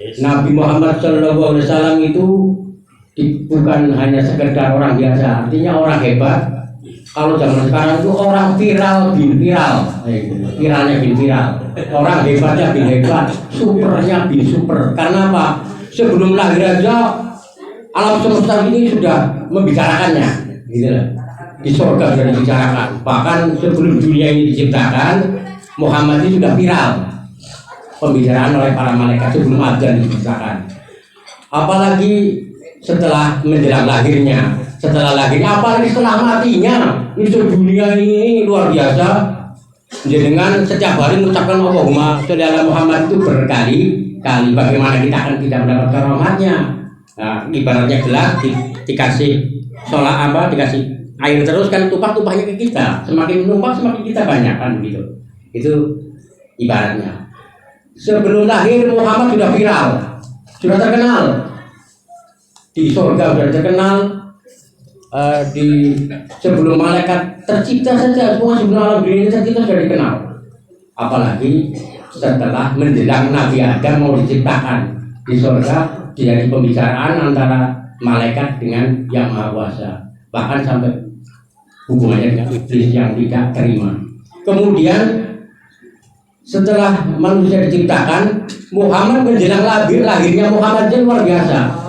Nabi Muhammad SAW itu bukan hanya sekedar orang biasa, artinya orang hebat. Kalau zaman sekarang itu orang viral bin viral, viralnya bin viral, orang hebatnya bin hebat, supernya bin super. Karena apa? Sebelum lahir aja alam semesta ini sudah membicarakannya, gitu lah. Di surga sudah dibicarakan. Bahkan sebelum dunia ini diciptakan, Muhammad ini sudah viral pembicaraan oleh para malaikat sebelum adzan diciptakan. Apalagi setelah menjelang lahirnya, apalagi setelah matinya, itu dunia ini luar biasa. Dengan setiap hari mengucapkan Allahumma sholli ala Muhammad itu berkali-kali. Bagaimana kita akan tidak mendapatkan rahmatnya? Nah, ibaratnya gelas dikasih sholat dikasih air terus kan tumpah-tumpahnya ke kita. Semakin numpah semakin kita banyak kan begitu. Itu ibaratnya. Sebelum lahir Muhammad sudah viral, sudah terkenal. Di surga sudah terkenal, di sebelum malaikat tercipta saja, semua sebelum alam dunia tercipta sudah dikenal. Apalagi setelah menjelang Nabi Adam mau diciptakan di surga, jadi pembicaraan antara malaikat dengan yang Maha Kuasa, bahkan sampai hubungannya dengan iblis yang tidak terima. Kemudian setelah manusia diciptakan, Muhammad menjelang lahirnya Muhammad itu luar biasa.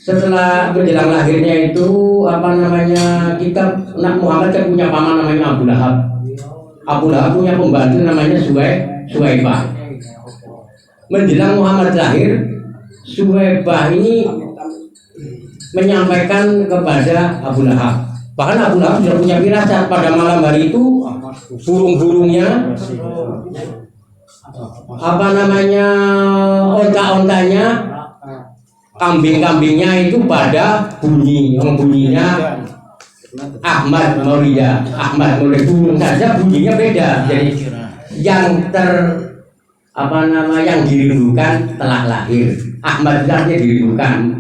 Setelah menjelang lahirnya itu kita Muhammad kan punya paman namanya Abu Lahab. Abu Lahab punya pembantu namanya Suwaibah. Menjelang Muhammad lahir, Suwaibah ini menyampaikan kepada Abu Lahab. Bahkan Abu Lahab sudah punya firasat pada malam hari itu burung-burungnya, onta-ontanya, kambing-kambingnya itu pada bunyinya Ahmad Maulida. Burung saja bunyinya beda. Jadi yang yang dirindukan telah lahir. Ahmad saja dirindukan.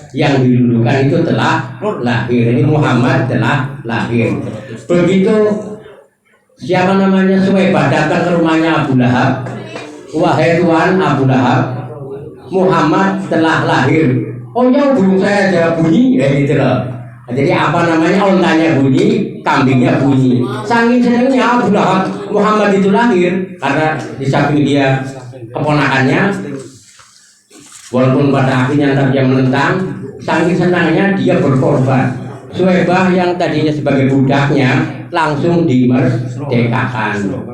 Yang dirindukan itu telah lahir. Ini Muhammad telah lahir. Begitu Suwaibah datang ke rumahnya Abu Lahab. Wahai Tuhan Abu Lahab, Muhammad telah lahir. Oh ya, burung saya ada bunyi, gitu loh. Jadi ontanya bunyi, kambingnya bunyi. Saking senangnya Abu Lahab Muhammad itu lahir, karena di samping dia keponakannya, walaupun pada akhirnya dia menentang, saking senangnya dia berkorban. Suwaibah yang tadinya sebagai budaknya langsung dimerdekakan.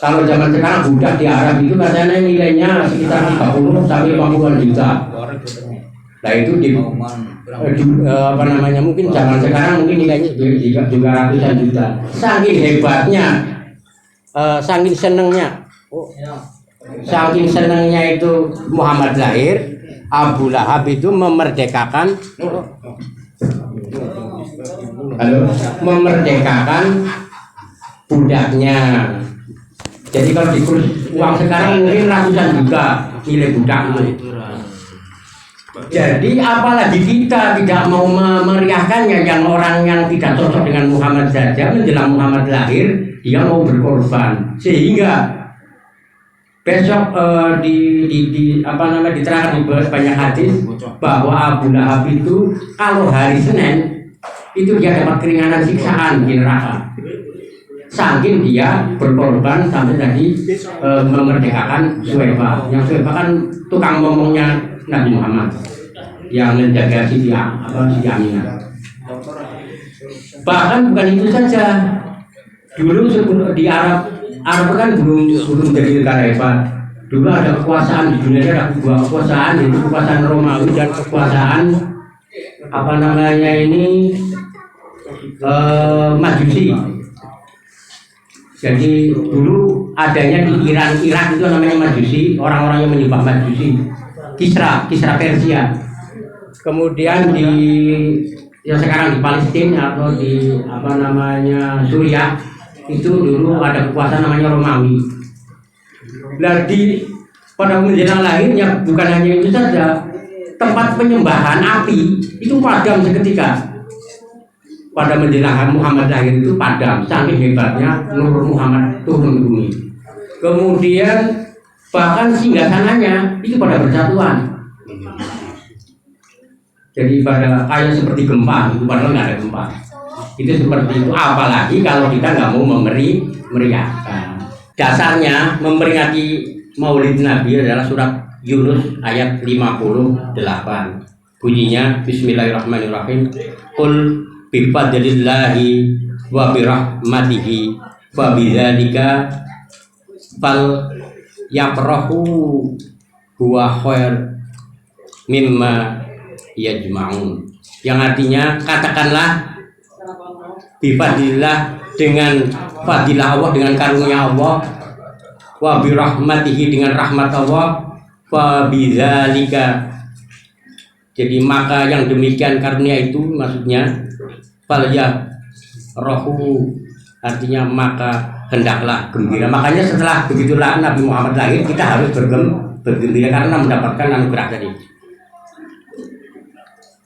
Kalau zaman sekarang budak di Arab itu katanya nilainya sekitar 30 sampai 50 juta. Nah itu mungkin zaman sekarang mungkin nilainya juga ratusan juta. Saking hebatnya, saking senangnya itu Muhammad lahir, Abu Lahab itu memerdekakan budaknya. Jadi kalau dikurus uang sekarang mungkin ratusan juta nilai budak itu. Jadi apalagi kita tidak mau memeriahkannya, yang orang yang tidak cocok dengan Muhammad saja menjelang Muhammad lahir dia mau berkorban, sehingga besok diterangkan di banyak hadis bahwa Abu Lahab itu kalau hari Senin itu dia dapat keringanan siksaan di neraka. Saking dia berkorban sampai tadi memerdekakan Suwaibah. Yang Suwaibah kan tukang ngomongnya Nabi Muhammad yang menjaga Siti Aminah. Bahkan bukan itu saja. Dulu di Arab kan belum jadi negara hebat. Dulu ada kekuasaan di dunia, ada dua kekuasaan, yaitu kekuasaan Romawi dan kekuasaan Majusi. Jadi dulu adanya di Irak itu namanya Majusi, orang-orang yang menyembah Majusi. Kisra Persia. Kemudian yang sekarang di Palestina atau di Suriah itu dulu ada kekuasaan namanya Romawi. Pada menjelang lahirnya bukan hanya itu saja, tempat penyembahan api itu padam seketika. Pada menjelang Muhammad lahir itu padam, saking hebatnya Nur Muhammad turun bumi. Kemudian bahkan singgasananya itu pada berjatuhan. Jadi pada kayak seperti gempa, itu padahal nggak ada gempa. Itu seperti itu. Apalagi kalau kita nggak mau meriahkan. Dasarnya memperingati Maulid Nabi adalah surat Yunus ayat 58. Bunyinya Bismillahirrahmanirrahim. Qul bifadlillahi wa birahmatihi fa bidzalika fal yafrahu huwa khair mimma yajma'un. Yang artinya katakanlah bifadlillah, dengan fadilah Allah, dengan karunia Allah, wa birahmatihi, dengan rahmat Allah, fa bidzalika, jadi maka yang demikian karunia itu maksudnya fal yafrahu, artinya maka hendaklah gembira. Makanya setelah begitulah Nabi Muhammad lahir, kita harus bergembira karena mendapatkan anugerah tadi.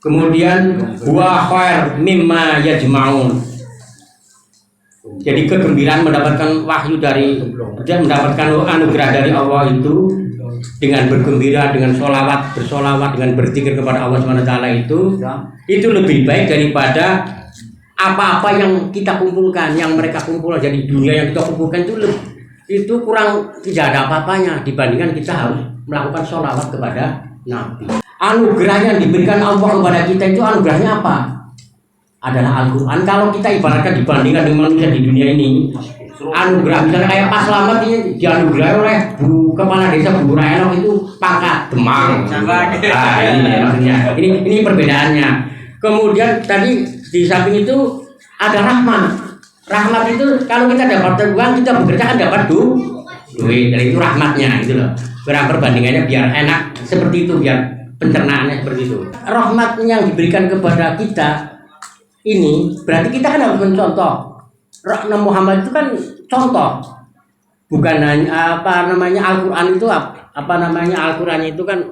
Kemudian huwa khair mimma yajma'un. Jadi kegembiraan mendapatkan wahyu dari dia, mendapatkan anugerah dari Allah itu dengan bergembira, dengan bersolawat, dengan berzikir kepada Allah SWT itu lebih baik daripada apa-apa yang kita kumpulkan, yang mereka kumpulkan. Jadi dunia yang kita kumpulkan itu kurang, tidak ada apa-apanya dibandingkan kita harus melakukan sholawat kepada Nabi. Anugerah yang diberikan Allah kepada kita itu anugerahnya apa? Adalah Al-Quran. Kalau kita ibaratkan dibandingkan dengan manusia di dunia ini, anugerah misalnya kayak Pak Slamet ini dianugerahi oleh kepala desa Bu Raeno itu pangkat Demang. Nah, ini maksudnya. Ini perbedaannya. Kemudian tadi di samping itu ada rahmat. Rahmat itu kalau kita dapat uang, kita bekerja kan dapat duit. Jadi itu rahmatnya itu loh. Perbandingannya biar enak seperti itu, biar pencernaannya seperti itu. Rahmat yang diberikan kepada kita ini berarti kita kan harus mencontoh. Nabi Muhammad itu kan contoh, bukan hanya Al-Quran itu Al-Quran itu kan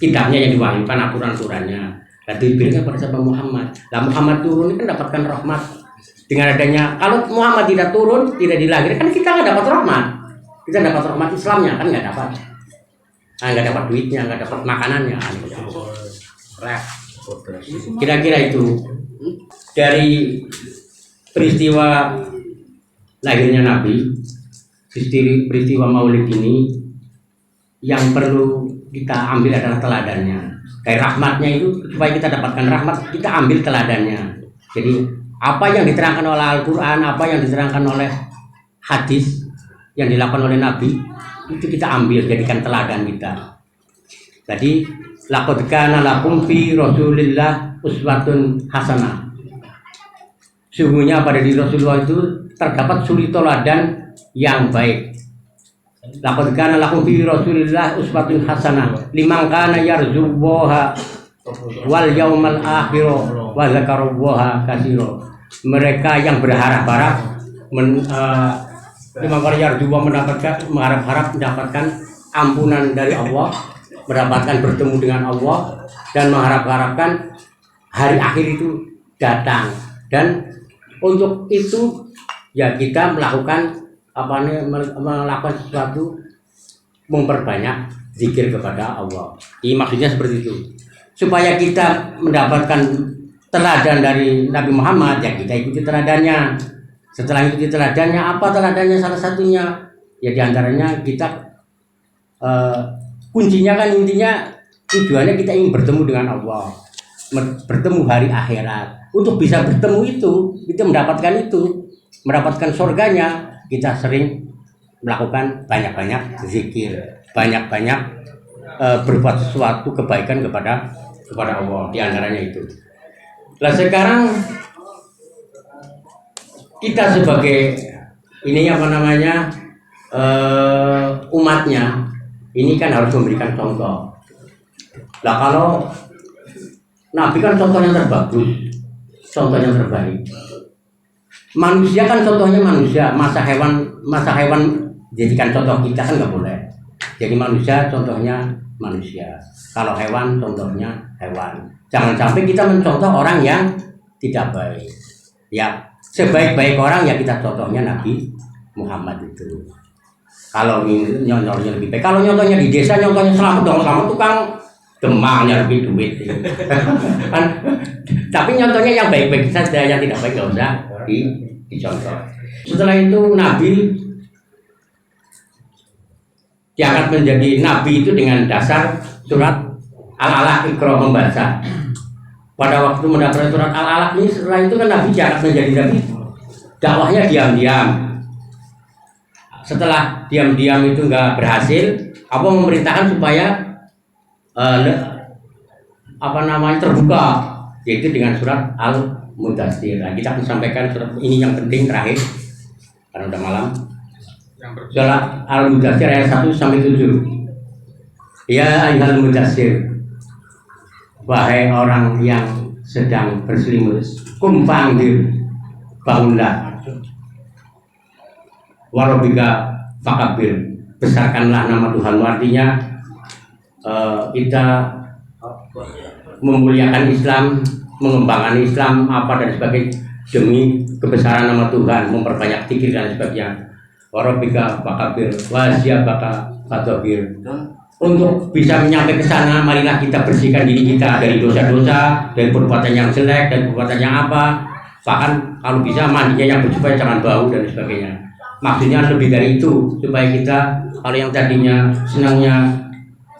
kitabnya yang diwahyukan, Al-Quran-Qurannya. Dan diberikan pada Nabi Muhammad. Nah Muhammad turun ini kan dapatkan rahmat. Dengan adanya, kalau Muhammad tidak turun, tidak dilahirkan, kita nggak dapat rahmat. Kita dapat rahmat Islamnya kan nggak dapat. Nggak dapat duitnya, nggak dapat makanannya. Kira-kira itu dari peristiwa lahirnya Nabi, peristiwa Maulid ini yang perlu kita ambil adalah teladannya. Dari rahmatnya itu supaya kita dapatkan rahmat, kita ambil teladannya. Jadi apa yang diterangkan oleh Al-Quran, apa yang diterangkan oleh hadis yang dilakukan oleh Nabi, itu kita ambil, jadikan teladan kita. Jadi laqad kana lakum fi Rasulillah uswatun hasanah. Sungguhnya pada diri Rasulullah itu terdapat suri teladan yang baik. Laqad kana lakum fi Rasulillah uswatun hasanah liman kana yarjullaha wal yaumal akhir wa dzakarallaha katsira. Mereka yang berharap-harap mengharap-harap mendapatkan ampunan dari Allah, mendapatkan bertemu dengan Allah, dan mengharap-harapkan hari akhir itu datang. Dan untuk itu ya kita melakukan melakukan sesuatu, memperbanyak zikir kepada Allah. Ini maksudnya seperti itu. Supaya kita mendapatkan teladan dari Nabi Muhammad, ya kita ikuti teladannya. Setelah ikuti teladannya, apa teladannya? Salah satunya ya diantaranya kita kuncinya kan, intinya tujuannya kita ingin bertemu dengan Allah, bertemu hari akhirat. Untuk bisa bertemu itu, kita mendapatkan surganya, kita sering melakukan banyak-banyak zikir, banyak-banyak berbuat sesuatu kebaikan kepada Allah, diantaranya itu. Nah sekarang kita sebagai ini umatnya ini kan harus memberikan contoh. Nah kalau Nabi kan contohnya terbagus, contohnya terbaik. Manusia kan contohnya manusia, masa hewan jadikan contoh kita kan nggak boleh. Jadi manusia contohnya manusia, kalau hewan contohnya hewan. Jangan sampai kita mencontoh orang yang tidak baik. Ya sebaik-baik orang ya kita contohnya Nabi Muhammad itu. Kalau ini nyontohnya lebih baik. Kalau nyontohnya di desa, nyontohnya selamat dong, selamat tukang demangnya lebih duit. Kan, tapi nyontohnya yang baik-baik saja, yang tidak baik nggak usah dicontoh. Setelah itu Nabi diangkat menjadi Nabi itu dengan dasar surat Al-Alaq, Iqra membaca. Pada waktu mendapatkan surat Al-Alaq ini, setelah itu kan Nabi diangkat menjadi Nabi, dakwahnya diam-diam. Setelah diam-diam itu nggak berhasil, apa memerintahkan supaya terbuka, yaitu dengan surat Al-Mudaththir. Nah, kita akan sampaikan surat ini yang penting terakhir karena udah malam. Surat Al-Mudaththir ayat 1 sampai 7. Ya ayyuhal mudaththir, wahai orang yang sedang berselimut, kum fa'anzir, bangunlah. Warabbika fakabbir, besarkanlah nama Tuhan. Artinya kita memuliakan Islam, mengembangkan Islam apa dan sebagainya demi kebesaran nama Tuhan, memperbanyak zikir dan sebagainya. Warabbika fakabbir, wasyabaka fatahhir. Untuk bisa menyampai ke sana, marilah kita bersihkan diri kita dari dosa-dosa, dari perbuatan yang jelek dan perbuatan yang apa. Bahkan kalau bisa mandinya yang bersih, jangan bau dan sebagainya. Maksudnya lebih dari itu, supaya kita kalau yang tadinya senangnya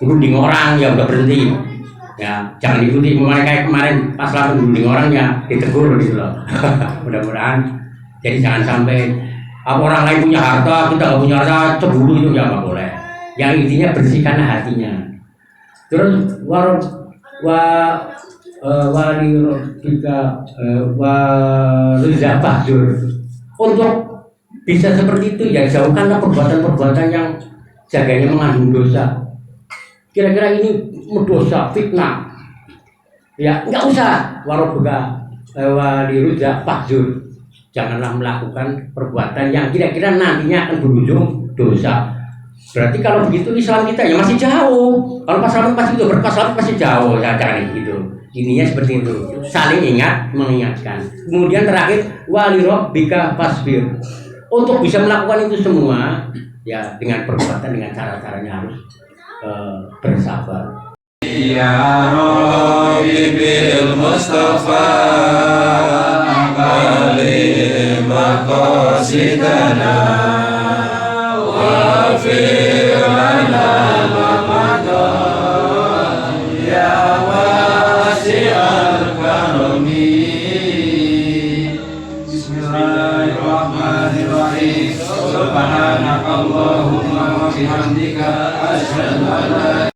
gunting orang ya udah berhenti, ya jangan ikuti. Kayak kemarin pas lagi gunting orangnya ditegur gitu loh. Mudah-mudahan jadi jangan sampai orang lain punya harta kita nggak punya harta, cemburu itu ya nggak boleh. Yang intinya bersihkanlah hatinya. Terus untuk bisa seperti itu ya jauhkanlah perbuatan-perbuatan yang jaganya mengandung dosa. Kira-kira ini mendosa, fitnah. Ya nggak usah. Warabbika walirujak fahjur. Janganlah melakukan perbuatan yang kira-kira nantinya akan berujung dosa. Berarti kalau begitu Islam kita ya masih jauh. Kalau pasal pasti itu berpasal masih jauh. Ya jangan gitu. Ininya seperti itu. Saling ingat, mengingatkan. Kemudian terakhir walirabbika fasbir. Untuk bisa melakukan itu semua ya dengan perbuatan, dengan cara-caranya harus bersabar. Ya Rabbi bil Mustafa alim maqasidana wa firana Ramadan ya wasi'al karami. Bismillahirrahmanirrahim. Subhanakallahumma wa bihamdika asyhadu an la